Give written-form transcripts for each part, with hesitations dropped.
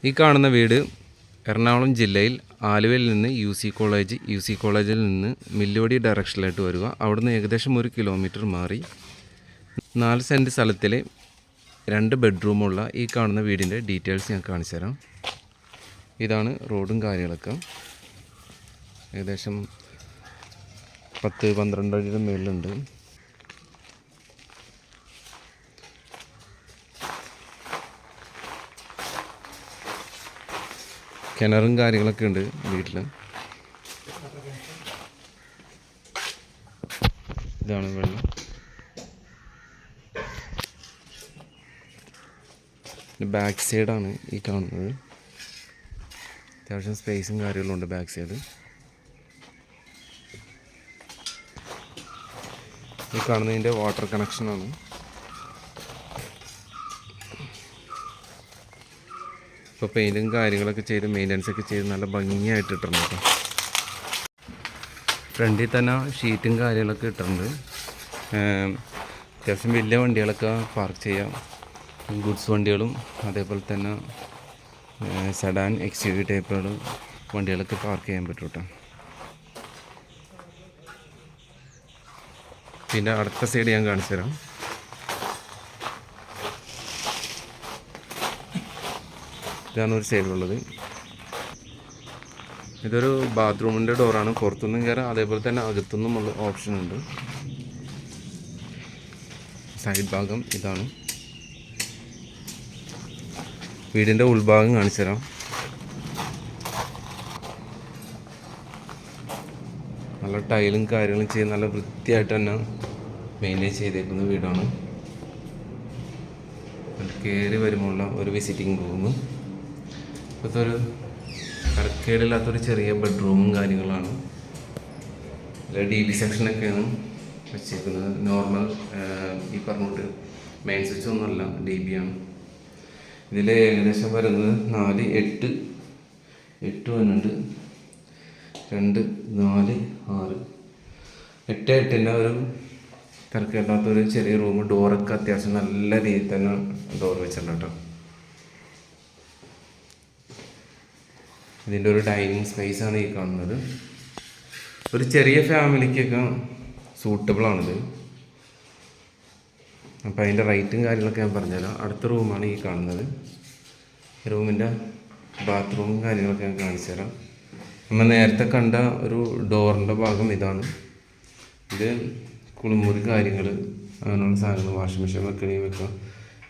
ഈ കാണുന്ന വീട് എറണാകുളം ജില്ലയിൽ ആലുവയിൽ നിന്ന് യു സി കോളേജിൽ നിന്ന് മില്ലുവടി ഡയറക്ഷനിലായിട്ട് വരിക. അവിടുന്ന് ഏകദേശം 1 കിലോമീറ്റർ മാറി 4 സെൻറ്റ് സ്ഥലത്തിലെ 2 ബെഡ്റൂമുള്ള ഈ കാണുന്ന വീടിൻ്റെ ഡീറ്റെയിൽസ് ഞാൻ കാണിച്ചു തരാം. ഇതാണ് റോഡും കാര്യങ്ങളൊക്കെ. ഏകദേശം 10-12 അടിയുടെ മേളിലുണ്ട്. കിണറും കാര്യങ്ങളൊക്കെ ഉണ്ട് വീട്ടിൽ. ഇതാണ് വെള്ളം. ബാക്ക് സൈഡാണ് ഈ കാണുന്നത്. അത്യാവശ്യം സ്പേസും കാര്യങ്ങളും ഉണ്ട് ബാക്ക് സൈഡ്. ഈ കാണുന്നതിൻ്റെ വാട്ടർ കണക്ഷനാണ്. ഇപ്പോൾ പെയിൻറ്റും കാര്യങ്ങളൊക്കെ ചെയ്ത് മെയിൻ്റനൻസൊക്കെ ചെയ്ത് നല്ല ഭംഗിയായിട്ട് ഇട്ടിട്ടുണ്ട് കേട്ടോ. ഫ്രണ്ടിൽ തന്നെ ഷീറ്റും കാര്യങ്ങളൊക്കെ ഇട്ടിട്ടുണ്ട്. അത്യാവശ്യം വലിയ വണ്ടികളൊക്കെ പാർക്ക് ചെയ്യാം. ഗുഡ്സ് വണ്ടികളും അതേപോലെ തന്നെ സെഡാൻ XUV ടൈപ്പുകൾ വണ്ടികളൊക്കെ പാർക്ക് ചെയ്യാൻ പറ്റും കേട്ടോ. പിന്നെ അടുത്ത സൈഡ് ഞാൻ കാണിച്ചു തരാം. ഇതാണ് ഒരു സൈഡിലുള്ളത്. ഇതൊരു ബാത്റൂമിൻ്റെ ഡോറാണ്. പുറത്തുനിന്നും കയറാം, അതേപോലെ തന്നെ അകത്തുനിന്നും ഉള്ള ഓപ്ഷൻ ഉണ്ട്. സൈഡ് ഭാഗം ഇതാണ്. വീടിൻ്റെ ഉൾഭാഗം കാണിച്ചു തരാം. നല്ല ടൈലും കാര്യങ്ങളും ചെയ്ത് നല്ല വൃത്തിയായിട്ട് തന്നെ മെയിൻറ്റെയിൻ ചെയ്തേക്കുന്ന വീടാണ്. കയറി വരുമ്പോഴുള്ള ഒരു വിസിറ്റിംഗ് റൂം. ഇപ്പോഴത്തെ ഒരു കറക്കേടില്ലാത്തൊരു ചെറിയ ബെഡ്റൂമും കാര്യങ്ങളാണ്. DB സെക്ഷനൊക്കെയാണ് വെച്ചേക്കുന്നത്. നോർമൽ ഈ പറഞ്ഞിട്ട് മെയിൻ സ്വിച്ച് ഒന്നുമല്ല, DB ആണ്. ഇതിൽ ഏകദേശം വരുന്നത് 4, 8 വരുന്നുണ്ട്. 2, 4, 6, 8 ഒരു തിരക്കില്ലാത്തൊരു ചെറിയ റൂം. ഡോറൊക്കെ അത്യാവശ്യം നല്ല രീതിയിൽ തന്നെ ഡോർ വെച്ചിട്ടുണ്ട് കേട്ടോ. ഇതിൻ്റെ ഒരു ഡൈനിങ് സ്പേസാണ് ഈ കാണുന്നത്. ഒരു ചെറിയ ഫാമിലിക്കൊക്കെ സൂട്ടബിളാണിത്. അപ്പോൾ അതിൻ്റെ റേറ്റും കാര്യങ്ങളൊക്കെ ഞാൻ പറഞ്ഞുതരാം. അടുത്ത റൂമാണ് ഈ കാണുന്നത്. റൂമിൻ്റെ ബാത്റൂമും കാര്യങ്ങളൊക്കെ ഞാൻ കാണിച്ചു തരാം. നമ്മൾ നേരത്തെ കണ്ട ഒരു ഡോറിൻ്റെ ഭാഗം ഇതാണ്. ഇത് കുളിമുറി കാര്യങ്ങൾ അങ്ങനെയുള്ള സാധനങ്ങൾ, വാഷിംഗ് മെഷീൻ വെക്കണമെങ്കിൽ വെക്കാം.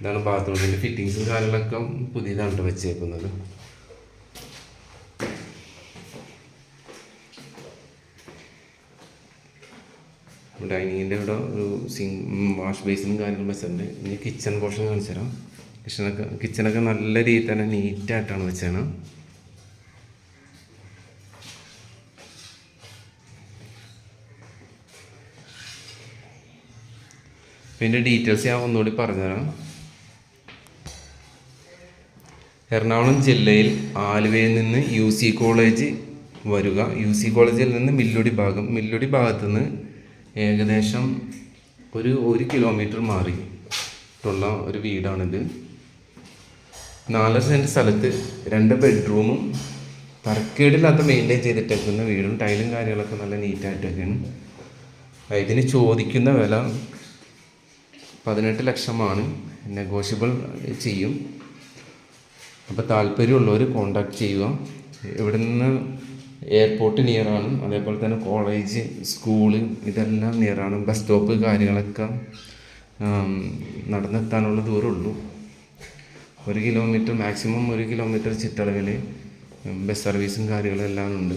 ഇതാണ് ബാത്റൂമിൻ്റെ ഫിറ്റിങ്സും കാര്യങ്ങളൊക്കെ പുതിയതാണ് വെച്ചേക്കുന്നത്. ഡൈനിങ്ങിൻ്റെ ഇവിടെ ഒരു വാഷ് ബേസിനും കാര്യങ്ങളും വെച്ചിട്ടുണ്ട്. ഇനി കിച്ചൺ പോർഷൻ കാണിച്ചു തരാം. കിച്ചണൊക്കെ നല്ല രീതിയിൽ തന്നെ നീറ്റായിട്ടാണ് വെച്ചാണ്. പിന്നെ ഡീറ്റെയിൽസ് ഞാൻ ഒന്നുകൂടി പറഞ്ഞുതരാം. എറണാകുളം ജില്ലയിൽ ആലുവയിൽ നിന്ന് UC കോളേജ് വരിക. UC കോളേജിൽ നിന്ന് മില്ലുടി ഭാഗത്തു നിന്ന് ഏകദേശം ഒരു 1 കിലോമീറ്റർ മാറിയിട്ടുള്ള ഒരു വീടാണിത്. 4 സെൻറ്റ് സ്ഥലത്ത് 2 ബെഡ്റൂമും തരക്കേടില്ലാത്ത മെയിൻറ്റെയിൻ ചെയ്തിട്ടേക്കുന്ന വീടും ടൈലും കാര്യങ്ങളൊക്കെ നല്ല നീറ്റായിട്ടൊക്കെയാണ്. ഇതിന് ചോദിക്കുന്ന വില 18 ലക്ഷമാണ്. നെഗോഷ്യബിൾ ചെയ്യും. അപ്പോൾ താല്പര്യമുള്ളവർ കോണ്ടാക്ട് ചെയ്യുക. ഇവിടെ നിന്ന് എയർപോർട്ട് നിയറാണ്, അതേപോലെ തന്നെ കോളേജ്, സ്കൂള് ഇതെല്ലാം നിയറാണ്. ബസ് സ്റ്റോപ്പ് കാര്യങ്ങളൊക്കെ നടന്നെത്താനുള്ള ദൂരമുള്ളൂ. 1 കിലോമീറ്റർ മാക്സിമം 1 കിലോമീറ്റർ ചുറ്റളവിൽ ബസ് സർവീസും കാര്യങ്ങളും എല്ലാം ഉണ്ട്.